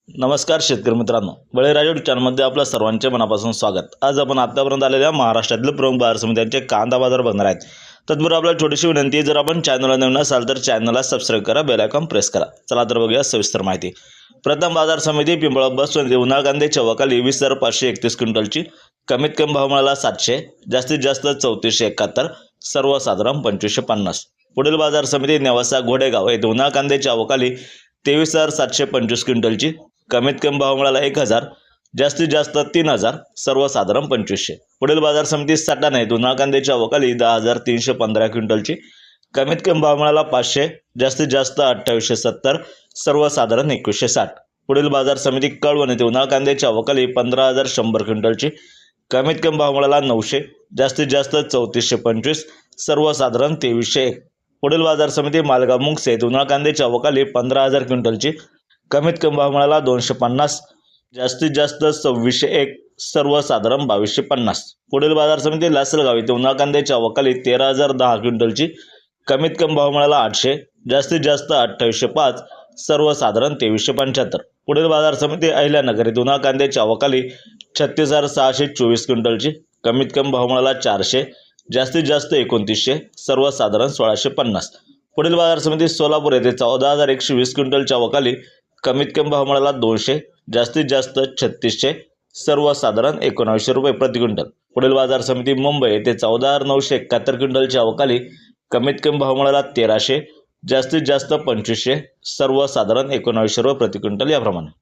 नमस्कार शेतकरी मित्रांनो, बळीराजा यूट्यूब चॅनलमध्ये आपल्या सर्वांचे मनापासून स्वागत। आज आपण आतापर्यंत आलेल्या महाराष्ट्रातील प्रमुख बाजार समित्यांचे कांदा बाजार बघणार आहेत। तत्पूर्वी आपल्याला छोटीशी विनंती आहे, जर आपण चॅनलला नवीन असाल तर चॅनलला सबस्क्राइब करा, बेल आयकॉन प्रेस करा। चला तर बघूया सविस्तर माहिती। प्रथम बाजार समिती पिंपळगाव बसवंत उन्हाळ कांदे चौकाली 20,531 क्विंटलची, कमीत कमी भाव मिळाला 700, जास्तीत जास्त 3471, सर्वसाधारण 2550। पुढील बाजार समिती नेवासा घोडेगाव येथे उन्हाळ कांदे चौकाली 23,725 क्विंटलची, कमीत कमी भाव मिळाला 1000, जास्तीत जास्त 3000, सर्वसाधारण 2500। पुढील बाजार समिती सटाणा येथे उन्हाळ कांद्याच्या वकाली 10,315 क्विंटलची, कमीत कमी भाव मिळाला 500, जास्तीत जास्त 2870, सर्वसाधारण 2160। पुढील बाजार समिती कळवण येथे उन्हाळ कांद्याच्या वकाली 15,100 क्विंटलची, कमीत कमी भाव मिळाला 900, जास्तीत जास्त 3425, सर्वसाधारण 2301। पुढील बाजार समिती मालगाव मुंगसे येथे उन्हाळ कांद्याच्या वकाली 15,000 क्विंटलची, कमीत कमी भाव मिळाला 250, जास्तीत जास्त 2601, सर्वसाधारण 2250। पुढील बाजार समिती लासलगाव येथे उन्हाळ कांद्याच्या वकाली 13,010 क्विंटलची, कमीत कमी भाव मिळाला 800, जास्तीत जास्त 2805, सर्वसाधारण 2375। पुढील बाजार समिती अहिल्यानगर येथे उन्हाळ कांद्याच्या वकाली 36,624 क्विंटलची, कमीत कमी भाव मिळाला 400, जास्तीत जास्त 2900, सर्वसाधारण 1650। पुढील बाजार समिती सोलापूर येथे 14,120 क्विंटलच्या वकाली, कमीत कमी भाव मिळाला 200, जास्तीत जास्त 3600, सर्वसाधारण 1900 रुपये प्रति क्विंटल। पुढील बाजार समिती मुंबई येथे 14,971 क्विंटलच्या वकाली, कमीत कमी भाव मिळाला 1300, जास्तीत जास्त 2500, सर्वसाधारण 1900 रुपये प्रति क्विंटल याप्रमाणे।